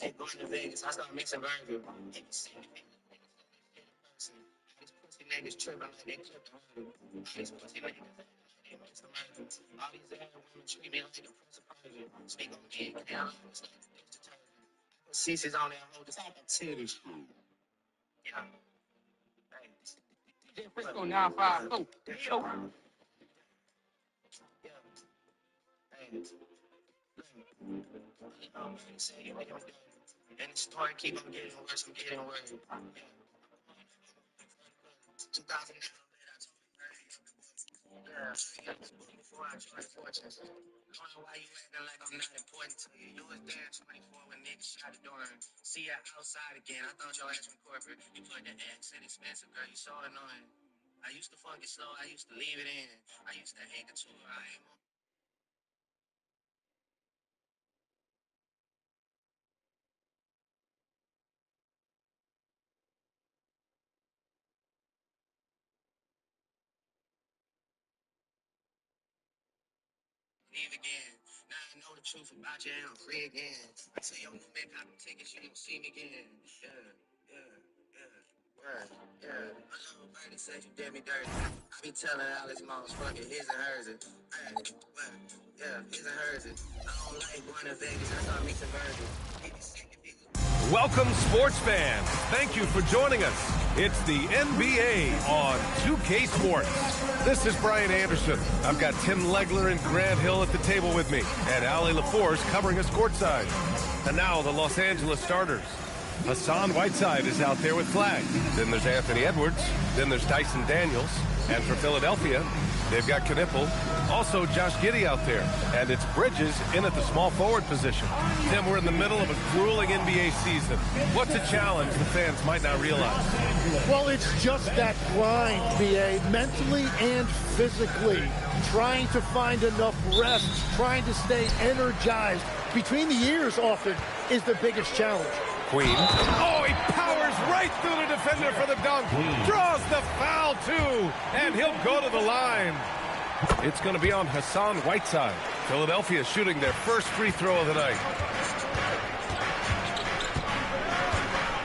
Hey, going to Vegas, I started mixing burger. This pussy niggas tripping like they clipped the murder. These pussy niggas, they mix the murder. All these other women treat me like a prince of Persia. Speak on me, get down, it's like the dish detergent. Put CC's on there, hold this like a titties. Yeah. Hey, DJ Frisco 950. Yo. Yeah. Hey. Say you make them good. And the story keep on getting worse, I'm getting worse. Yeah. 2000. Yeah. Before I joined Fortunes. I don't know why you acting like I'm not important to you. You was there in 24 when niggas shot the door. See ya outside again. I thought your Iceman Coopers. You put the X in expensive, girl. You so annoying. I used to fuck it slow. I used to leave it in. I used to hate the tour. I ain't leave again. Now I know the truth about you and I'm free again. I tell your new man cop the tickets, you don't see me again. Yeah, yeah, yeah. Word, yeah. A little birdie said you did me dirty. I be telling Alex moms, fuck it, his and hers. Hey, well, yeah, his and hers. I don't like going to Vegas, I start mixing burgers. Welcome, sports fans. Thank you for joining us. It's the NBA on 2K Sports. This is Brian Anderson. I've got Tim Legler and Grant Hill at the table with me, and Ali LaForce covering us courtside. And now the Los Angeles starters. Hassan Whiteside is out there with flag. Then there's Anthony Edwards. Then there's Dyson Daniels. And for Philadelphia, they've got Knipple. Also Josh Giddey out there. And it's Bridges in at the small forward position. Tim, we're in the middle of a grueling NBA season. What's a challenge the fans might not realize? Well, it's just that grind, BA, mentally and physically. Trying to find enough rest, trying to stay energized between the years often is the biggest challenge. Queen. Oh, he powers right through the defender for the dunk. Draws the foul, too. And he'll go to the line. It's going to be on Hassan Whiteside. Philadelphia shooting their first free throw of the night.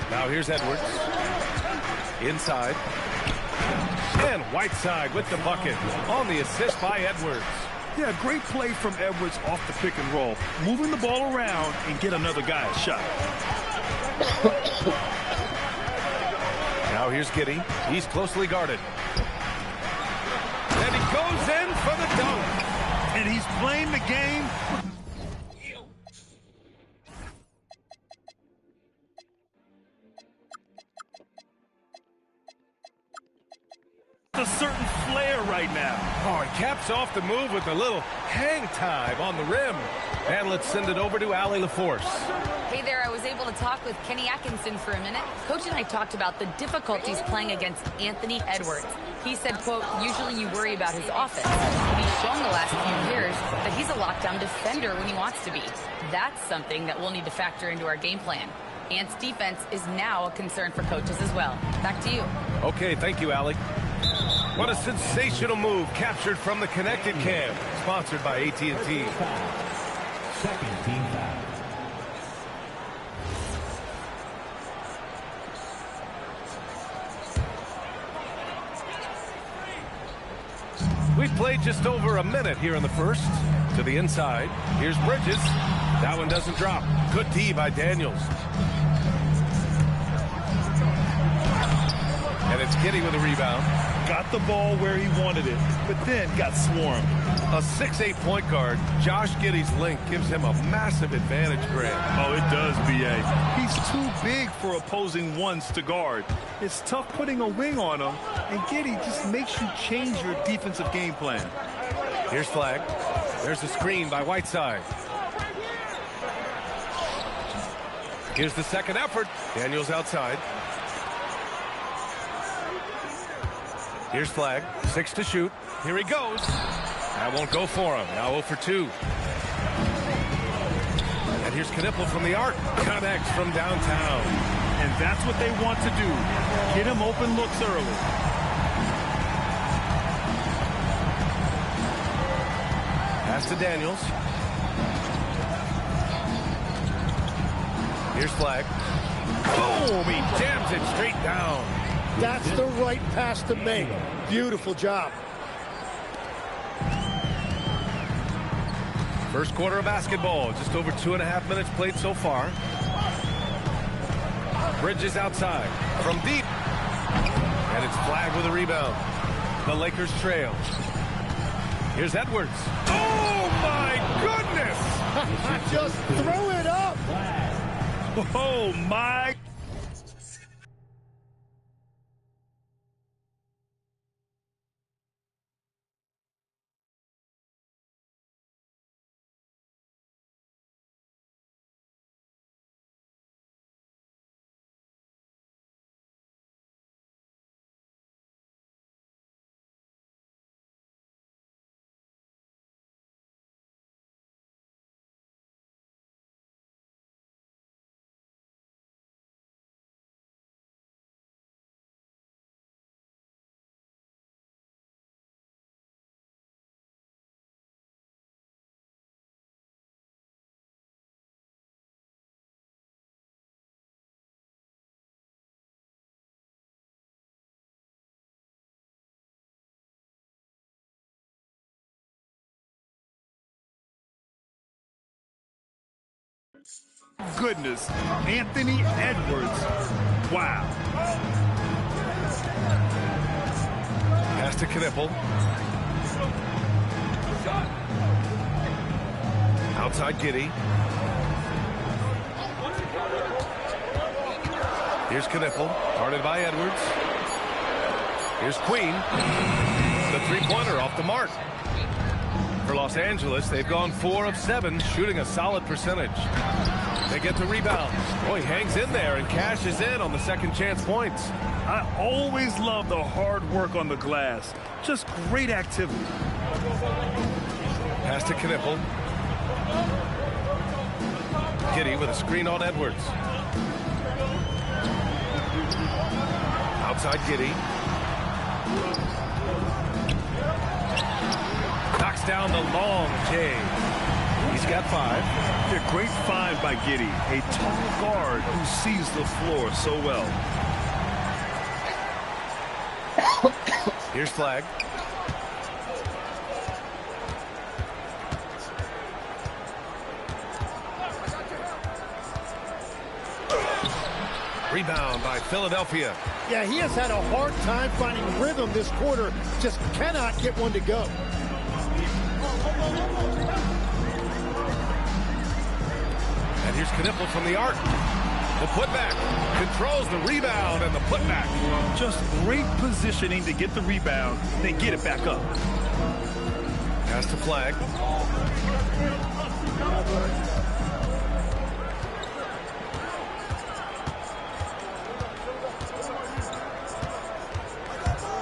Now here's Edwards. Inside. And Whiteside with the bucket on the assist by Edwards. Yeah, great play from Edwards off the pick and roll. Moving the ball around and get another guy a shot. Now here's Giddey. He's closely guarded. And he goes in for the dunk. And he's playing the game. A certain flair right now. Oh, he caps off the move with a little hang time on the rim. And let's send it over to Ali LaForce. Hey there, I was able to talk with Kenny Atkinson for a minute. Coach and I talked about the difficulties playing against Anthony Edwards. He said, quote, usually you worry about his offense, but he's shown the last few years that he's a lockdown defender when he wants to be. That's something that we'll need to factor into our game plan. Ant's defense is now a concern for coaches as well. Back to you. Okay, thank you, Ali. What a sensational move captured from the connected cam, sponsored by AT&T. Second team foul. We've played just over a minute here in the first. To the inside. Here's Bridges. That one doesn't drop. Good D by Daniels. And it's Giddey with a rebound. Got the ball where he wanted it, but then got swarmed. A 6'8" point guard, Josh Giddey's length gives him a massive advantage, Grant. Oh, it does, B.A. He's too big for opposing ones to guard. It's tough putting a wing on him, and Giddey just makes you change your defensive game plan. Here's Flag. There's a screen by Whiteside. Here's the second effort. Daniels outside. Here's Flag. 6 to shoot. Here he goes. That won't go for him. Now 0 for 2. And here's Knipple from the arc. Connects from downtown. And that's what they want to do. Get him open looks early. Pass to Daniels. Here's flag. Boom! He jams it straight down. That's the right pass to make. Beautiful job. First quarter of basketball. Just over 2.5 minutes played so far. Bridges outside from deep. And it's flagged with a rebound. The Lakers trail. Here's Edwards. Oh, my goodness! Just throw it up. Oh, my. Goodness, Anthony Edwards. Wow. Pass to Knippel. Outside Giddey. Here's Knippel, guarded by Edwards. Here's Queen. The three-pointer off the mark. For Los Angeles, they've gone 4 of 7, shooting a solid percentage. They get the rebound. Oh, he hangs in there and cashes in on the second chance points. I always love the hard work on the glass. Just great activity. Pass to Knippel. Giddey with a screen on Edwards. Outside Giddey. Knocks down the long J. He's got 5. A great find by Giddey, a tall guard who sees the floor so well. Here's flag. Rebound by Philadelphia. Yeah, he has had a hard time finding rhythm this quarter. Just cannot get one to go. And here's Knippel from the arc. The putback. Controls the rebound and the putback. Just great positioning to get the rebound, then get it back up. Pass to flag.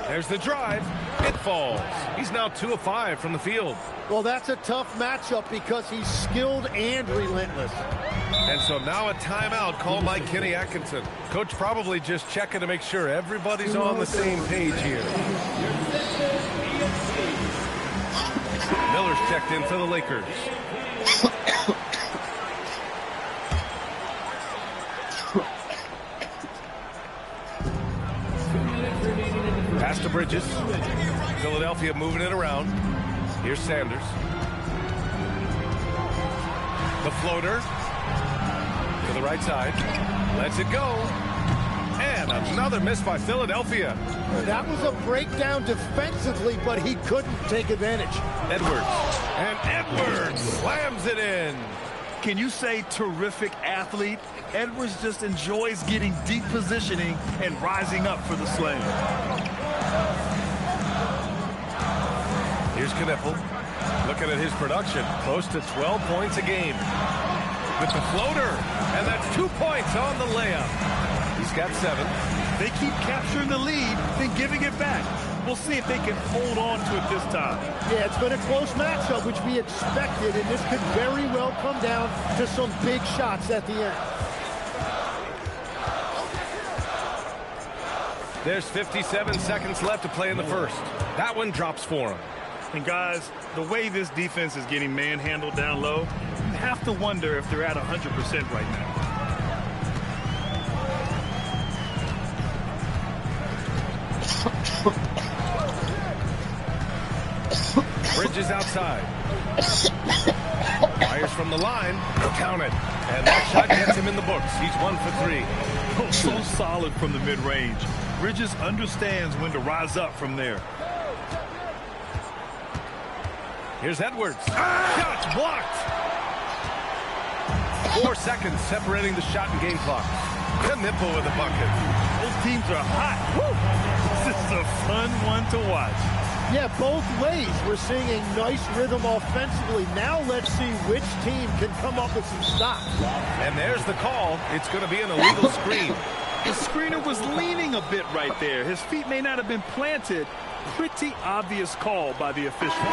There's the drive. It falls. He's now 2 of 5 from the field. Well, that's a tough matchup because he's skilled and relentless. And so now a timeout called by Kenny Atkinson. Coach probably just checking to make sure everybody's on the same page here. Miller's checked in for the Lakers. Pass to Bridges. Philadelphia moving it around. Here's Sanders. The floater to the right side. Lets it go. And another miss by Philadelphia. That was a breakdown defensively, but he couldn't take advantage. Edwards. And Edwards slams it in. Can you say terrific athlete? Edwards just enjoys getting deep positioning and rising up for the slam. Here's Knippel. Looking at his production, close to 12 points a game. With the floater, and that's 2 points on the layup. He's got 7. They keep capturing the lead, then giving it back. We'll see if they can hold on to it this time. Yeah, it's been a close matchup, which we expected, and this could very well come down to some big shots at the end. There's 57 seconds left to play in the first. That one drops for him. And guys, the way this defense is getting manhandled down low, you have to wonder if they're at 100% right now. Bridges outside. Fires from the line. Count it. And that shot gets him in the books. He's 1 for 3. Oh, so solid from the mid-range. Bridges understands when to rise up from there. Here's Edwards. Shot's blocked. 4 seconds separating the shot and game clock. Knipple with a bucket. Both teams are hot. Woo! This is a fun one to watch. Yeah, both ways. We're seeing a nice rhythm offensively. Now let's see which team can come up with some stops. And there's the call. It's going to be an illegal screen. The screener was leaning a bit right there. His feet may not have been planted. Pretty obvious call by the official.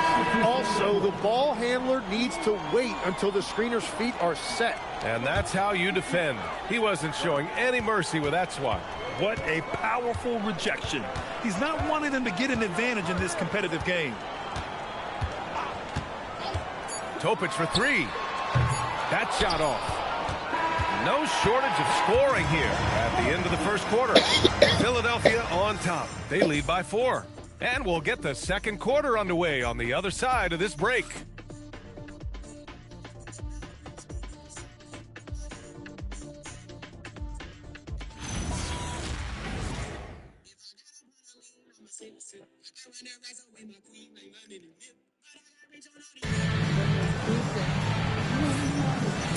Also, the ball handler needs to wait until the screener's feet are set. And that's how you defend. He wasn't showing any mercy with that swat. What a powerful rejection. He's not wanting them to get an advantage in this competitive game. Topic for 3. That shot off. No shortage of scoring here at the end of the first quarter. Philadelphia on top. They lead by 4. And we'll get the second quarter underway on the other side of this break.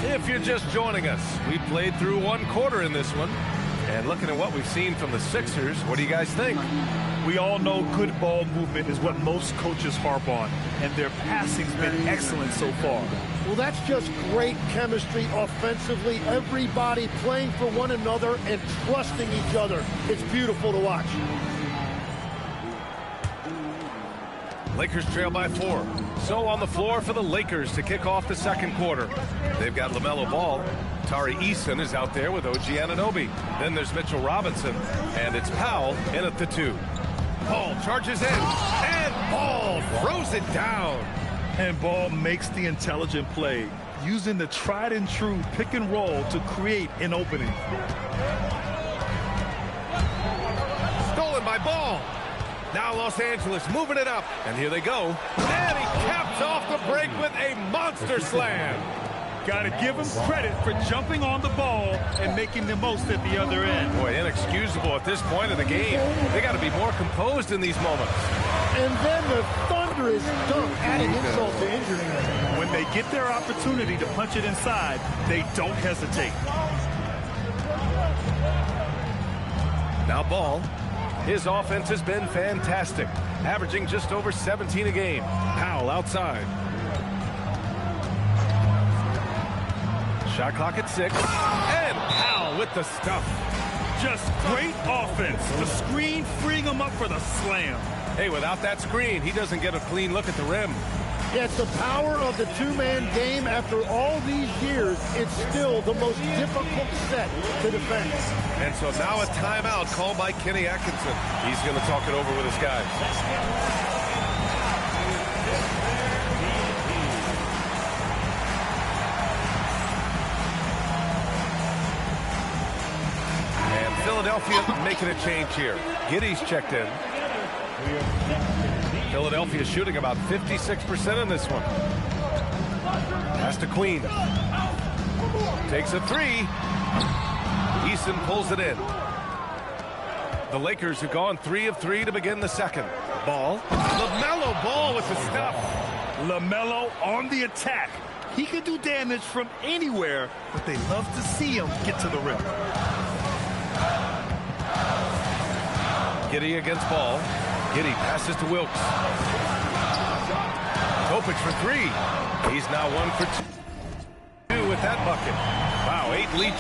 If you're just joining us, we played through 1 quarter in this one. And looking at what we've seen from the Sixers, what do you guys think? We all know good ball movement is what most coaches harp on, and their passing's been excellent so far. Well, that's just great chemistry offensively. Everybody playing for one another and trusting each other. It's beautiful to watch. Lakers trail by 4. So on the floor for the Lakers to kick off the second quarter. They've got LaMelo Ball. Tari Eason is out there with OG Anunoby. Then there's Mitchell Robinson. And it's Powell in at the 2. Ball charges in. And Ball throws it down. And Ball makes the intelligent play, using the tried and true pick and roll to create an opening. Stolen by Ball. Now Los Angeles moving it up. And here they go. And he caps off the break with a monster slam. Got to give him credit for jumping on the ball and making the most at the other end. Boy, inexcusable at this point of the game. They got to be more composed in these moments. And then the thunderous dunk, adding insult to injury. When they get their opportunity to punch it inside, they don't hesitate. Now Ball. His offense has been fantastic, averaging just over 17 a game. Powell outside. Shot clock at 6. And Powell with the stuff. Just great offense. The screen freeing him up for the slam. Hey, without that screen, he doesn't get a clean look at the rim. Yeah, it's the power of the two-man game. After all these years, it's still the most difficult set to defend. And so now a timeout called by Kenny Atkinson. He's going to talk it over with his guys. And Philadelphia making a change here. Giddey's checked in. Philadelphia shooting about 56% in this one. Pass to Queen. Takes a 3. Eason pulls it in. The Lakers have gone 3 of 3 to begin the second. Ball. LaMelo Ball with the stuff. LaMelo on the attack. He can do damage from anywhere, but they love to see him get to the rim. Giddey against Ball. Giddey passes to Wilkes. Topic for 3. He's now 1 for 2 with that bucket. Wow, 8 lead.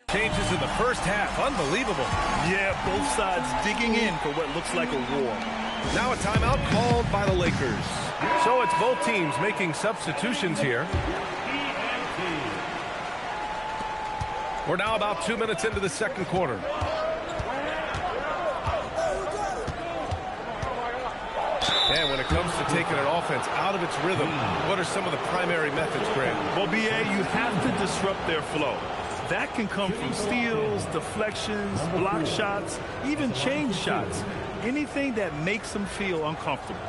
Changes in the first half. Unbelievable. Yeah, both sides digging in for what looks like a war. Now a timeout called by the Lakers. So it's both teams making substitutions here. We're now about 2 minutes into the second quarter. And when it comes to taking an offense out of its rhythm, what are some of the primary methods, Grant? Well, B.A., you have to disrupt their flow. That can come from steals, deflections, block shots, even change shots. Anything that makes them feel uncomfortable.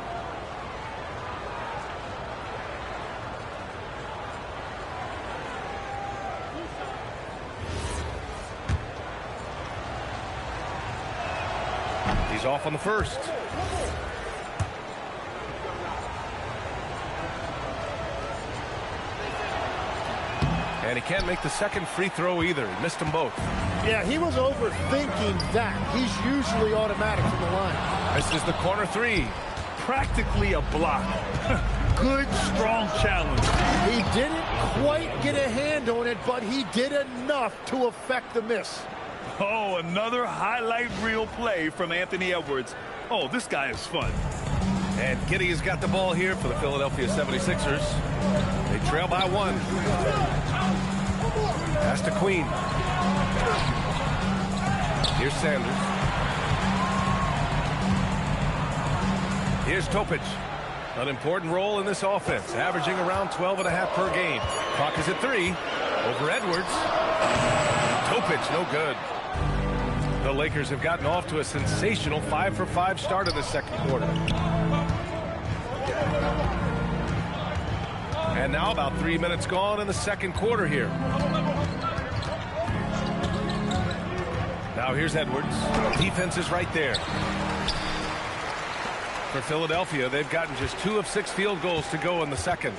He's off on the first. And he can't make the second free throw either. He missed them both. Yeah, he was overthinking that. He's usually automatic from the line. This is the corner three. Practically a block. Good, strong challenge. He didn't quite get a hand on it, but he did enough to affect the miss. Oh, another highlight reel play from Anthony Edwards. Oh, this guy is fun. And Giddey has got the ball here for the Philadelphia 76ers. They trail by one. Pass to Queen. Here's Sanders. Here's Topic. An important role in this offense, averaging around 12.5 per game. Clock is at 3. Over Edwards. Topic, no good. The Lakers have gotten off to a sensational 5-for-5 start in the second quarter. And now about 3 minutes gone in the second quarter here. Now here's Edwards. Defense is right there. For Philadelphia, they've gotten just 2 of 6 field goals to go in the second.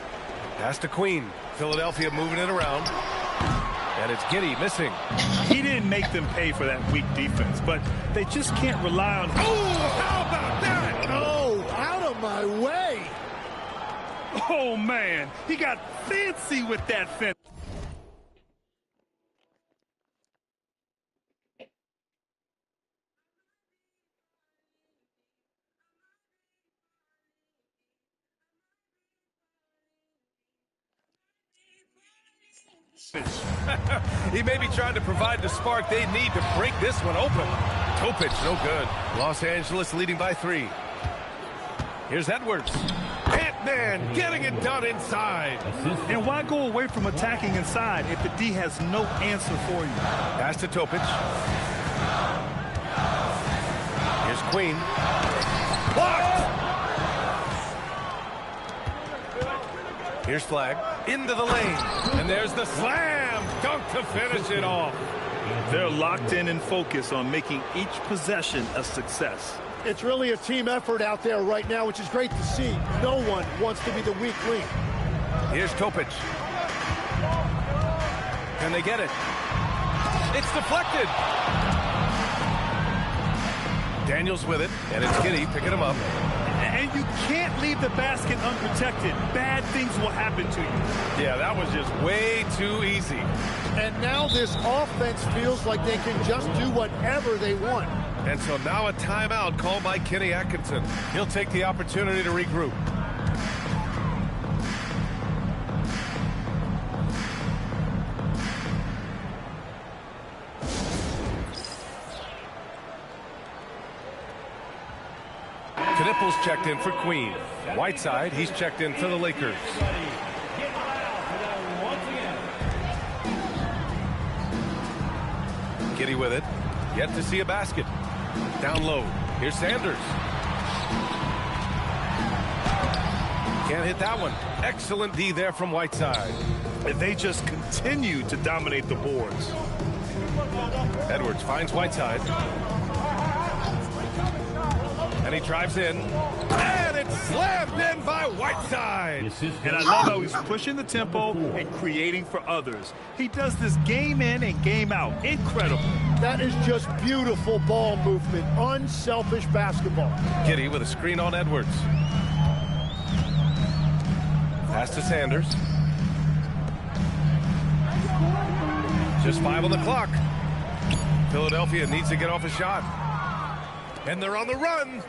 Pass to Queen. Philadelphia moving it around. And it's Giddey missing. He didn't make them pay for that weak defense, but they just can't rely on... Oh, how about that? Oh, out of my way. Oh, man. He got fancy with that fence. He may be trying to provide the spark they need to break this one open. Topic, no good. Los Angeles leading by 3. Here's Edwards. Ant-Man getting it done inside. And why go away from attacking inside if the D has no answer for you? Pass to Topic. Here's Queen. Blocked. Here's Flag. Into the lane. And there's the slam dunk to finish it off. They're locked in and focused on making each possession a success. It's really a team effort out there right now, which is great to see. No one wants to be the weak link. Here's Topic. Can they get it? It's deflected. Daniels with it, and it's Giddey picking him up. And you can't leave the basket unprotected. Bad things will happen to you. Yeah, that was just way too easy. And now this offense feels like they can just do whatever they want. And so now a timeout called by Kenny Atkinson. He'll take the opportunity to regroup. Knipples checked in for Queen. Whiteside, he's checked in for the Lakers. Giddey with it. Yet to see a basket. Down low. Here's Sanders. Can't hit that one. Excellent D there from Whiteside. And they just continue to dominate the boards. Edwards finds Whiteside. And he drives in. And it's slammed in by Whiteside. And I love how he's pushing the tempo and creating for others. He does this game in and game out. Incredible. That is just beautiful ball movement. Unselfish basketball. Giddey with a screen on Edwards. Pass to Sanders. Just 5 on the clock. Philadelphia needs to get off a shot. And they're on the run.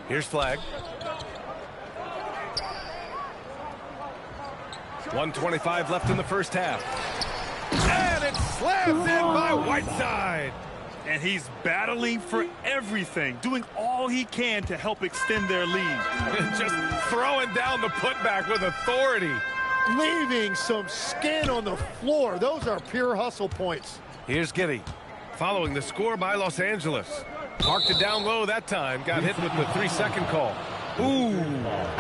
Here's Flag. 1:25 left in the first half. And it slams in by Whiteside. And he's battling for everything, doing all he can to help extend their lead. Just throwing down the putback with authority. leaving some skin on the floor. Those are pure hustle points. Here's Giddey, following the score by Los Angeles. Parked it down low that time, got hit with the 3-second call. Ooh,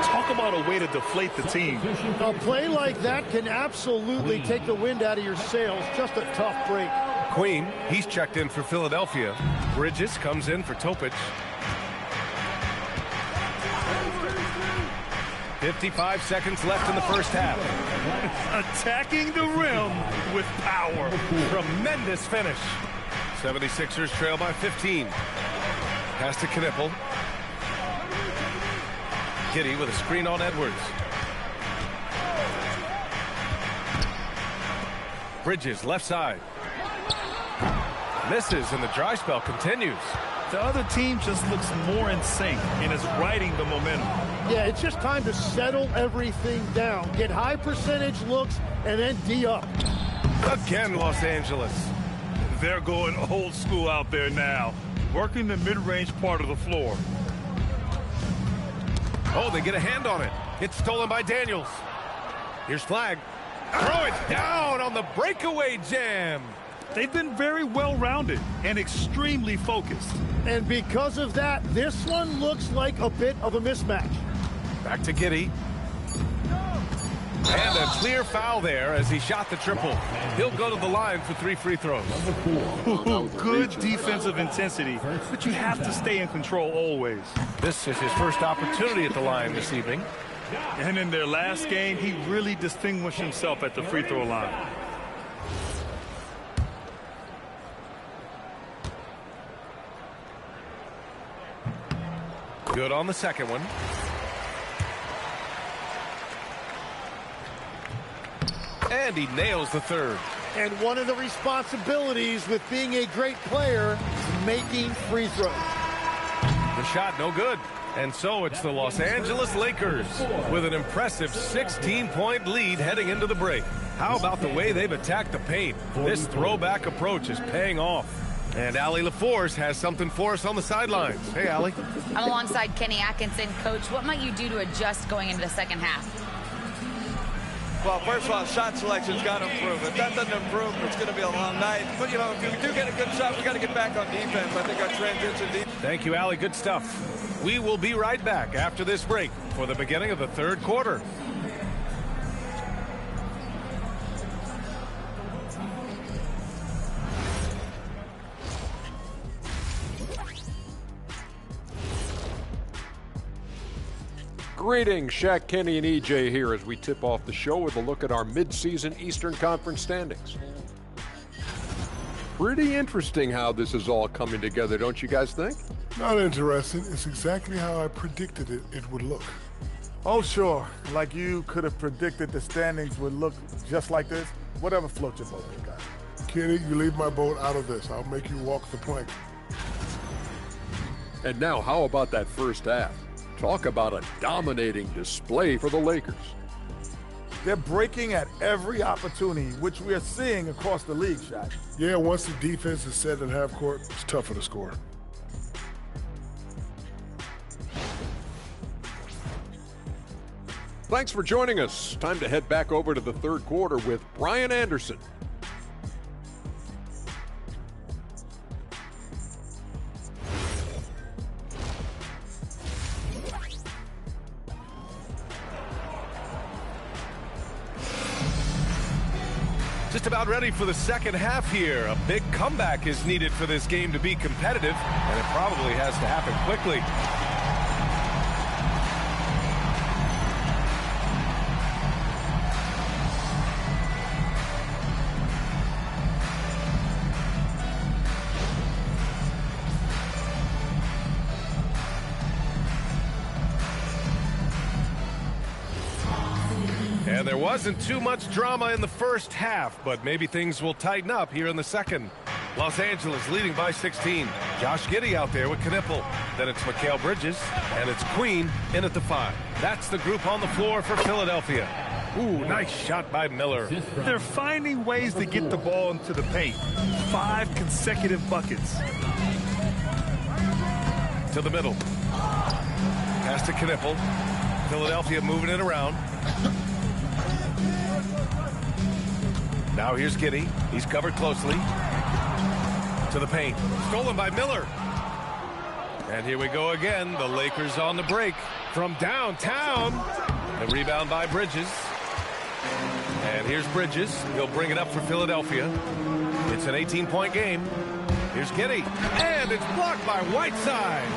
talk about a way to deflate the team. A play like that can absolutely take the wind out of your sails. Just a tough break. Queen, he's checked in for Philadelphia. Bridges comes in for Topic. 55 seconds left in the first half. Attacking the rim with power. Tremendous finish. 76ers trail by 15. Pass to Knipple. Giddey with a screen on Edwards. Bridges left side. Misses and the dry spell continues. The other team just looks more in sync and is riding the momentum. Yeah, it's just time to settle everything down. Get high percentage looks and then D up. Again, Los Angeles. They're going old school out there now, working the mid-range part of the floor. Oh, they get a hand on it. It's stolen by Daniels. Here's Flag. Throw it down on the breakaway jam. They've been very well-rounded and extremely focused. And because of that, this one looks like a bit of a mismatch. Back to Giddey. And a clear foul there as he shot the triple. He'll go to the line for 3 free throws. Good defensive intensity, but you have to stay in control always. This is his first opportunity at the line this evening. And in their last game, he really distinguished himself at the free throw line. Good on the second one. And he nails the third. And one of the responsibilities with being a great player is making free throws. The shot no good. And so it's the Los Angeles Lakers with an impressive 16-point lead heading into the break. How about the way they've attacked the paint? This throwback approach is paying off. And Allie LaForce has something for us on the sidelines. Hey, Allie. I'm alongside Kenny Atkinson. Coach, what might you do to adjust going into the second half? Well, first of all, shot selection's got to improve. If that doesn't improve, it's going to be a long night. But, you know, if we do get a good shot, we got to get back on defense. I think our transition defense. Thank you, Allie. Good stuff. We will be right back after this break for the beginning of the third quarter. Greetings, Shaq, Kenny, and EJ here as we tip off the show with a look at our mid-season Eastern Conference standings. Pretty interesting how this is all coming together, don't you guys think? Not interesting. It's exactly how I predicted it would look. Oh, sure. Like you could have predicted the standings would look just like this. Whatever floats your boat, you guys. Kenny, you leave my boat out of this. I'll make you walk the plank. And now, how about that first half? Talk about a dominating display for the Lakers. They're breaking at every opportunity, which we are seeing across the league, Shaq. Yeah, once the defense is set in half court, it's tougher to score. Thanks for joining us. Time to head back over to the third quarter with Brian Anderson. Just about ready for the second half here. A big comeback is needed for this game to be competitive, and it probably has to happen quickly. And there wasn't too much drama in the first half, but maybe things will tighten up here in the second. Los Angeles leading by 16. Josh Giddey out there with Knipple. Then it's Mikal Bridges, and it's Queen in at the 5. That's the group on the floor for Philadelphia. Ooh, nice shot by Miller. They're finding ways to get the ball into the paint. 5 consecutive buckets. To the middle. Pass to Knipple. Philadelphia moving it around. Now here's Giddey. He's covered closely. To the paint. Stolen by Miller. And here we go again. The Lakers on the break from downtown. The rebound by Bridges. And here's Bridges. He'll bring it up for Philadelphia. It's an 18-point game. Here's Giddey. And it's blocked by Whiteside.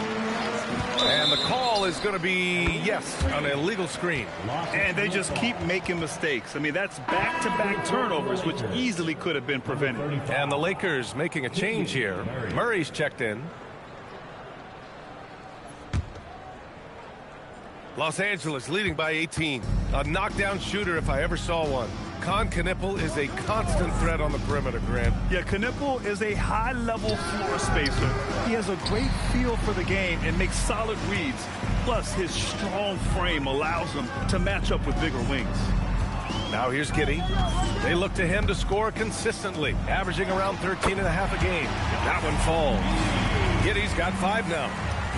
And the call is going to be, yes, an illegal screen. And they just keep making mistakes. I mean, that's back-to-back turnovers, which easily could have been prevented. And the Lakers making a change here. Murray's checked in. Los Angeles leading by 18. A knockdown shooter if I ever saw one. Knipple is a constant threat on the perimeter, Grant. Yeah, Knipple is a high-level floor spacer. He has a great feel for the game and makes solid reads. Plus, his strong frame allows him to match up with bigger wings. Now here's Giddey. They look to him to score consistently, averaging around 13.5 a game. That one falls. Giddey's got 5 now.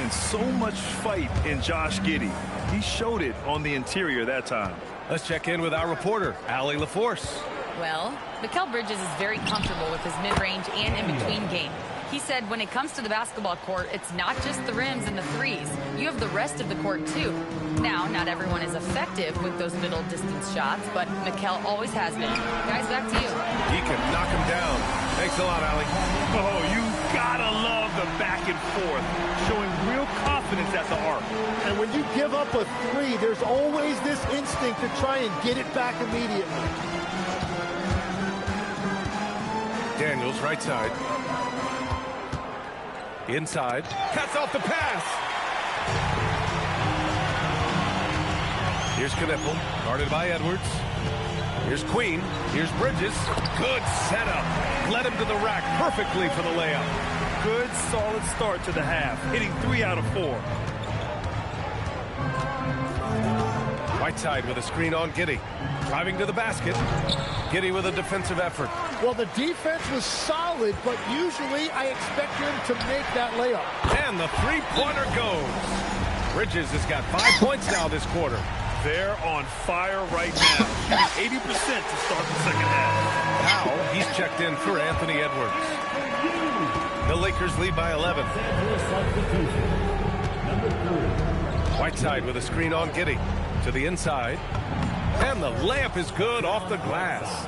And so much fight in Josh Giddey. He showed it on the interior that time. Let's check in with our reporter, Allie LaForce. Well, Mikal Bridges is very comfortable with his mid-range and in-between game. He said when it comes to the basketball court, it's not just the rims and the threes. You have the rest of the court, too. Now, not everyone is effective with those middle-distance shots, but Mikal always has been. Guys, back to you. He can knock him down. Thanks a lot, Allie. Oh, you gotta love the back and forth, showing real confidence at the arc. And when you give up a 3, there's always this instinct to try and get it back immediately. Daniels, right side. Inside. Cuts off the pass. Here's Knipple, guarded by Edwards. Here's Queen. Here's Bridges. Good setup. Led him to the rack perfectly for the layup. Good, solid start to the half, hitting 3 out of 4. Whiteside with a screen on Giddey. Driving to the basket. Giddey with a defensive effort. Well, the defense was solid, but usually I expect him to make that layup. And the three-pointer goes. Bridges has got 5 points now this quarter. They're on fire right now, shooting 80% to start the second half. Now he's checked in for Anthony Edwards. The Lakers lead by 11. Whiteside with a screen on Giddey. To the inside. And the layup is good off the glass.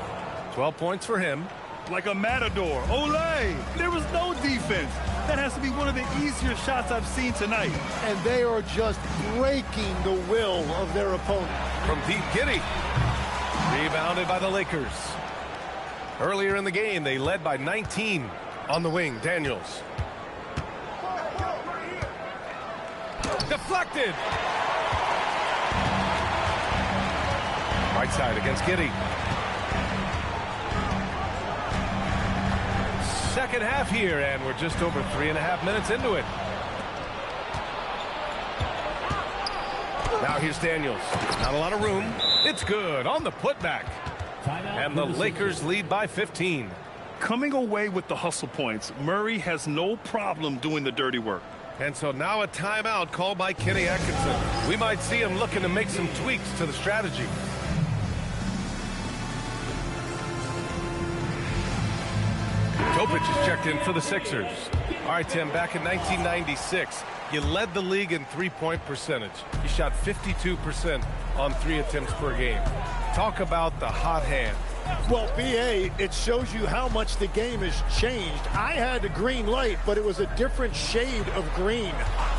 12 points for him. Like a matador. Olay! There was no defense. That has to be one of the easier shots I've seen tonight. And they are just breaking the will of their opponent. From deep, Giddey. Rebounded by the Lakers. Earlier in the game, they led by 19. On the wing, Daniels. Deflected. Right side against Giddey. Second half here, and we're just over 3.5 minutes into it. Now here's Daniels. Not a lot of room. It's good on the putback. And the Lakers lead by 15. Coming away with the hustle points, Murray has no problem doing the dirty work. And so now a timeout called by Kenny Atkinson. We might see him looking to make some tweaks to the strategy. Topic is checked in for the Sixers. All right, Tim, back in 1996, you led the league in three-point percentage. You shot 52% on 3 attempts per game. Talk about the hot hand. Well, B.A., it shows you how much the game has changed. I had a green light, but it was a different shade of green.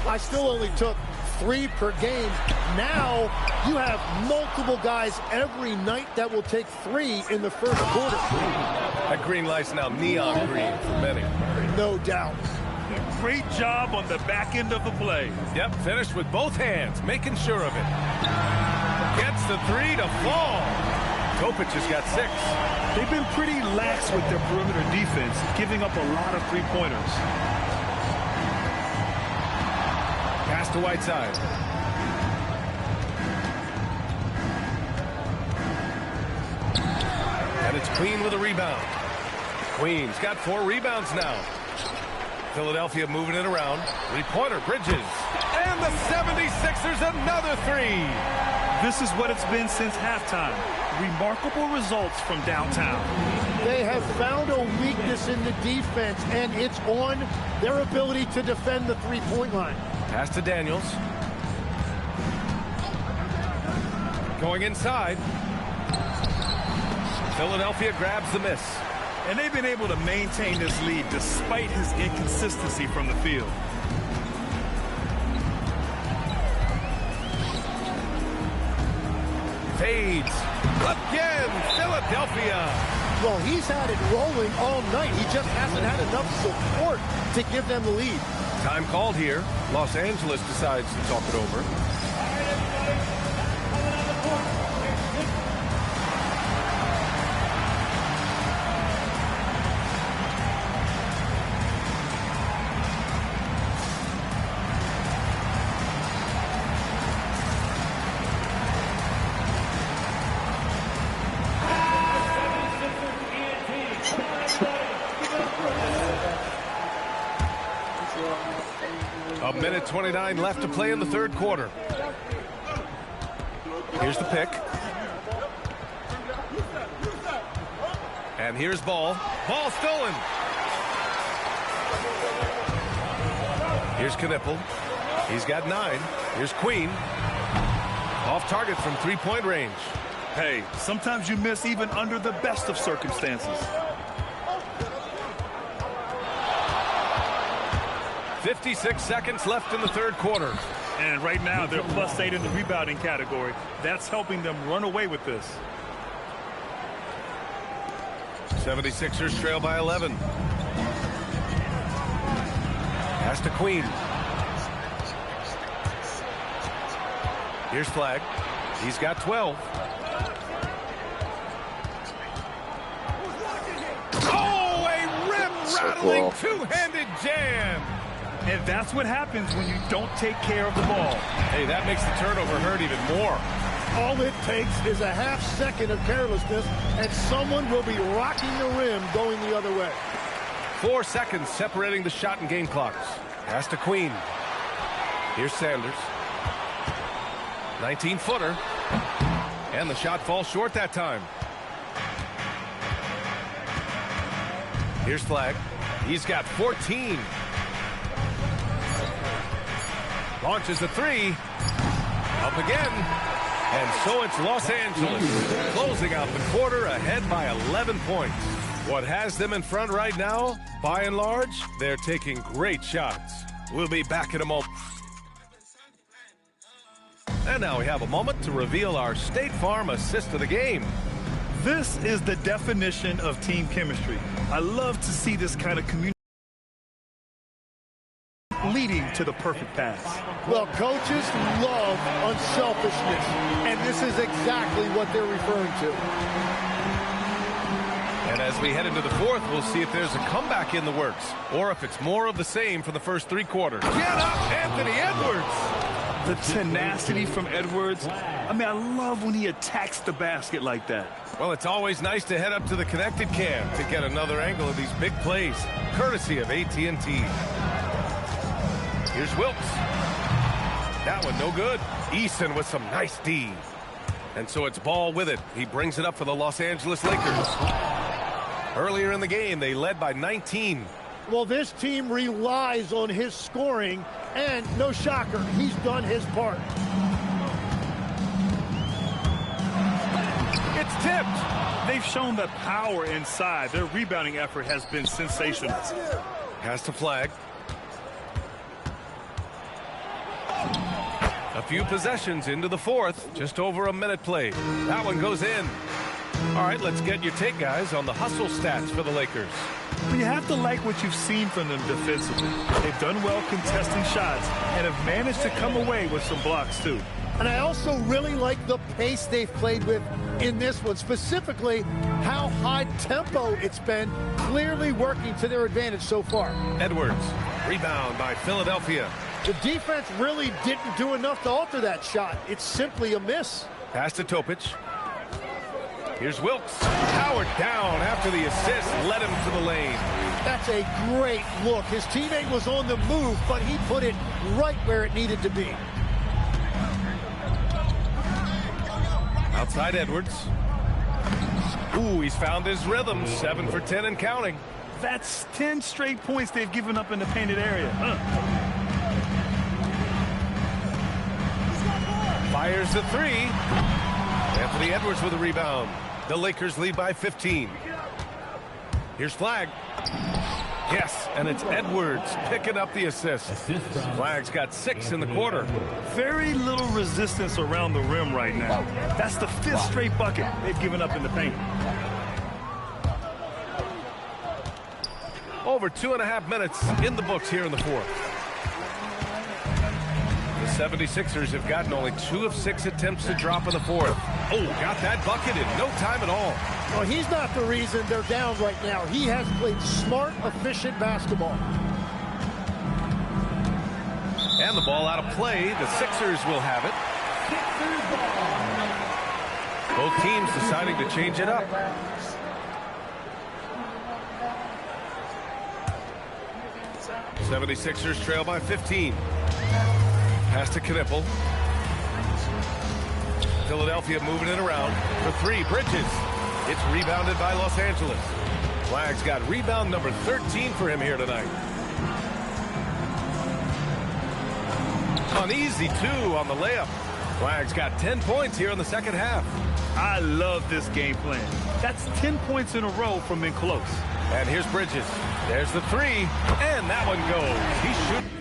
I still only took 3 per game. Now you have multiple guys every night that will take 3 in the first quarter. That green light's now neon green for many. No doubt. Great job on the back end of the play. Yep, finished with both hands, making sure of it. Gets the 3 to fall. Topic has got 6. They've been pretty lax with their perimeter defense, giving up a lot of three-pointers. Pass to Whiteside. And it's Queen with a rebound. Queen's got 4 rebounds now. Philadelphia moving it around. Three-pointer, Bridges. And the 76ers another 3. This is what it's been since halftime. Remarkable results from downtown. They have found a weakness in the defense, and it's on their ability to defend the three-point line. Pass to Daniels. Going inside. Philadelphia grabs the miss. And they've been able to maintain this lead despite his inconsistency from the field. Fades. Again, Philadelphia. Well, he's had it rolling all night. He just hasn't had enough support to give them the lead. Time called here. Los Angeles decides to talk it over. A minute 29 left to play in the third quarter. Here's the pick. And here's ball. Ball stolen. Here's Knippel. He's got 9. Here's Queen. Off target from three-point range. Hey, sometimes you miss even under the best of circumstances. 56 seconds left in the third quarter. And right now, they're +8 in the rebounding category. That's helping them run away with this. 76ers trail by 11. Pass to Queen. Here's Flag. He's got 12. Oh, a rim-rattling two-handed jam. And that's what happens when you don't take care of the ball. Hey, that makes the turnover hurt even more. All it takes is a half second of carelessness, and someone will be rocking the rim going the other way. 4 seconds separating the shot and game clocks. Pass to Queen. Here's Sanders. 19-footer. And the shot falls short that time. Here's Flag. He's got 14. Launches a three. Up again. And so it's Los Angeles closing out the quarter ahead by 11 points. What has them in front right now, by and large, they're taking great shots. We'll be back in a moment. And now we have a moment to reveal our State Farm assist of the game. This is the definition of team chemistry. I love to see this kind of community leading to the perfect pass. Well, coaches love unselfishness, and this is exactly what they're referring to. And as we head into the fourth, we'll see if there's a comeback in the works, or if it's more of the same for the first three quarters. Get up, Anthony Edwards! The tenacity from Edwards. I mean, I love when he attacks the basket like that. Well, it's always nice to head up to the connected cam to get another angle of these big plays, courtesy of AT&T. Here's Wilkes. That one no good. Eason with some nice D. And so it's Ball with it. He brings it up for the Los Angeles Lakers. Earlier in the game, they led by 19. Well, this team relies on his scoring, and no shocker, he's done his part. It's tipped. They've shown the power inside. Their rebounding effort has been sensational. Pass to Flag. A few possessions into the fourth. Just over a minute played. That one goes in. All right, let's get your take, guys, on the hustle stats for the Lakers. Well, you have to like what you've seen from them defensively. They've done well contesting shots and have managed to come away with some blocks, too. And I also really like the pace they've played with in this one, specifically how high tempo it's been, clearly working to their advantage so far. Edwards, rebound by Philadelphia. The defense really didn't do enough to alter that shot. It's simply a miss. Pass to Topic. Here's Wilkes. Powered down after the assist led him to the lane. That's a great look. His teammate was on the move, but he put it right where it needed to be. Outside Edwards. Ooh, he's found his rhythm. 7 for 10 and counting. That's 10 straight points they've given up in the painted area. Fires the 3. Anthony Edwards with a rebound. The Lakers lead by 15. Here's Flagg. Yes, and it's Edwards picking up the assist. Flagg's got 6 in the quarter. Very little resistance around the rim right now. That's the 5th straight bucket they've given up in the paint. Over 2.5 minutes in the books here in the fourth. The 76ers have gotten only 2 of 6 attempts to drop in the fourth. Oh, got that bucket in no time at all. Well, he's not the reason they're down right now. He has played smart, efficient basketball. And the ball out of play. The Sixers will have it. Both teams deciding to change it up. The 76ers trail by 15. Pass to Knipple. Philadelphia moving it around. For 3, Bridges. It's rebounded by Los Angeles. Flagg's got rebound number 13 for him here tonight. An easy 2 on the layup. Flagg's got 10 points here in the second half. I love this game plan. That's 10 points in a row from in close. And here's Bridges. There's the 3, and that one goes. He shoots.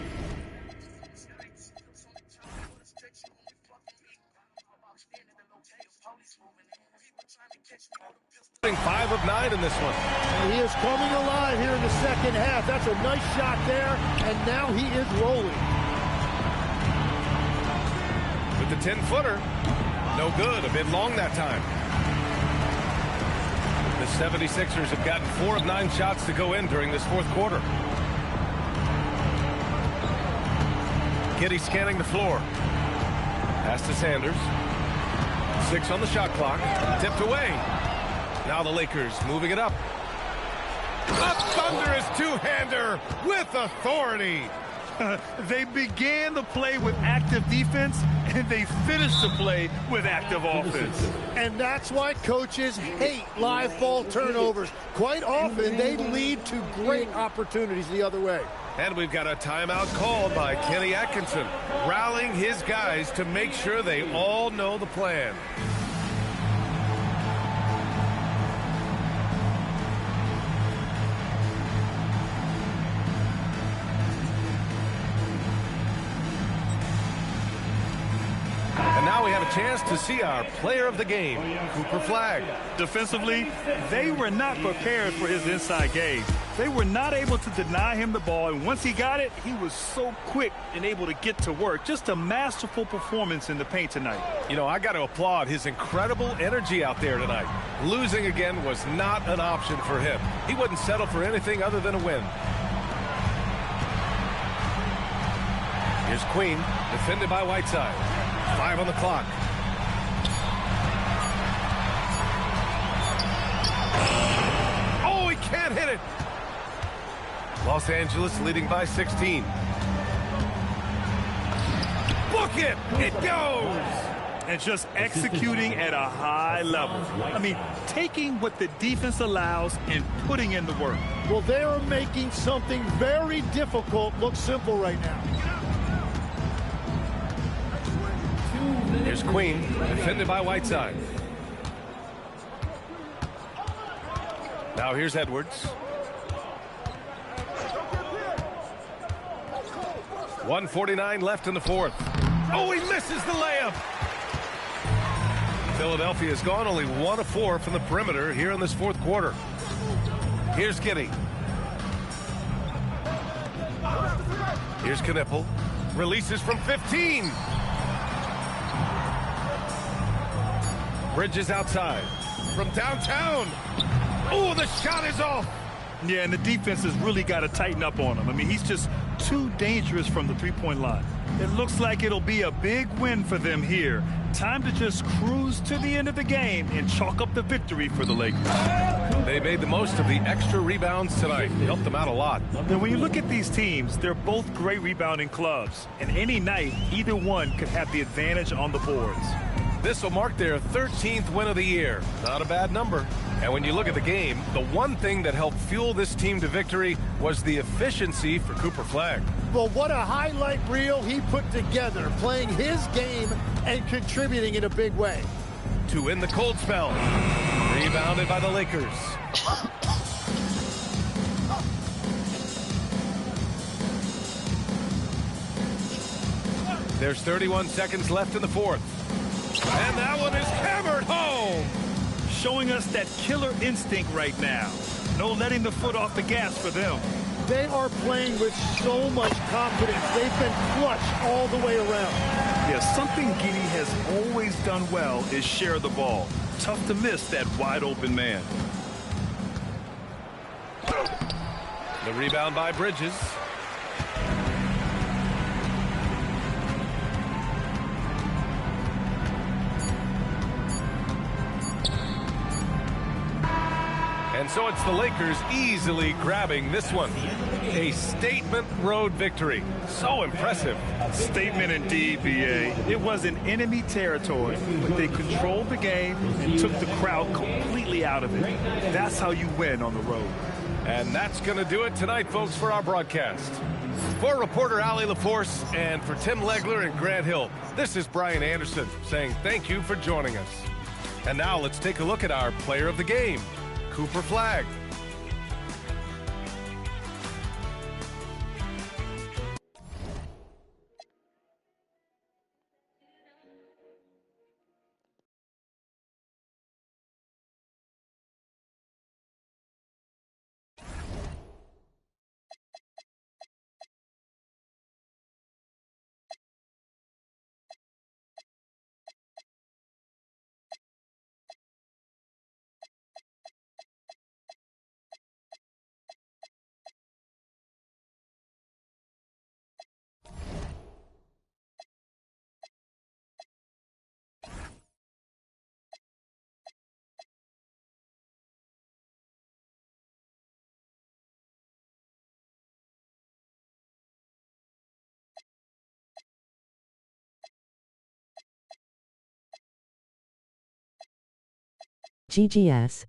5 of 9 in this one. And he is coming alive here in the second half. That's a nice shot there, and now he is rolling. With the 10-footer, no good, a bit long that time. The 76ers have gotten 4 of 9 shots to go in during this fourth quarter. Giddey scanning the floor. Pass to Sanders. 6 on the shot clock. Tipped away. Now the Lakers moving it up. A thunderous two-hander with authority. They began the play with active defense, and they finished the play with active offense. And that's why coaches hate live ball turnovers. Quite often, they lead to great opportunities the other way. And we've got a timeout called by Kenny Atkinson, rallying his guys to make sure they all know the plan. Now we have a chance to see our player of the game, Cooper Flagg. Defensively, they were not prepared for his inside game. They were not able to deny him the ball, and once he got it, he was so quick and able to get to work. Just a masterful performance in the paint tonight. You know, I got to applaud his incredible energy out there tonight. Losing again was not an option for him. He wouldn't settle for anything other than a win. Here's Queen, defended by Whiteside. 5 on the clock. Oh, he can't hit it. Los Angeles leading by 16. Book it. It goes. And just executing at a high level. I mean, taking what the defense allows and putting in the work. Well, they are making something very difficult look simple right now. Here's Queen, defended by Whiteside. Now here's Edwards. 1:49 left in the fourth. Oh, he misses the layup. Philadelphia has gone only 1 of 4 from the perimeter here in this fourth quarter. Here's Giddey. Here's Knipple. Releases from 15. Bridges outside from downtown. Oh, the shot is off. Yeah, and the defense has really got to tighten up on him. I mean, he's just too dangerous from the three-point line. It looks like it'll be a big win for them here. Time to just cruise to the end of the game and chalk up the victory for the Lakers. They made the most of the extra rebounds tonight. They helped them out a lot. Now, when you look at these teams, they're both great rebounding clubs. And any night, either one could have the advantage on the boards. This will mark their 13th win of the year. Not a bad number. And when you look at the game, the one thing that helped fuel this team to victory was the efficiency for Cooper Flagg. Well, what a highlight reel he put together, playing his game and contributing in a big way. To win the cold spell. Rebounded by the Lakers. There's 31 seconds left in the fourth. And that one is hammered home. Showing us that killer instinct right now. No letting the foot off the gas for them. They are playing with so much confidence. They've been clutch all the way around. Yeah, something Giddey has always done well is share the ball. Tough to miss that wide open man. The rebound by Bridges. And so it's the Lakers easily grabbing this one. A statement road victory. So impressive. Statement indeed, B.A. It was in enemy territory, but they controlled the game and took the crowd completely out of it. That's how you win on the road. And that's going to do it tonight, folks, for our broadcast. For reporter Allie LaForce and for Tim Legler and Grant Hill, this is Brian Anderson saying thank you for joining us. And now let's take a look at our player of the game, Cooper Flagg. GGS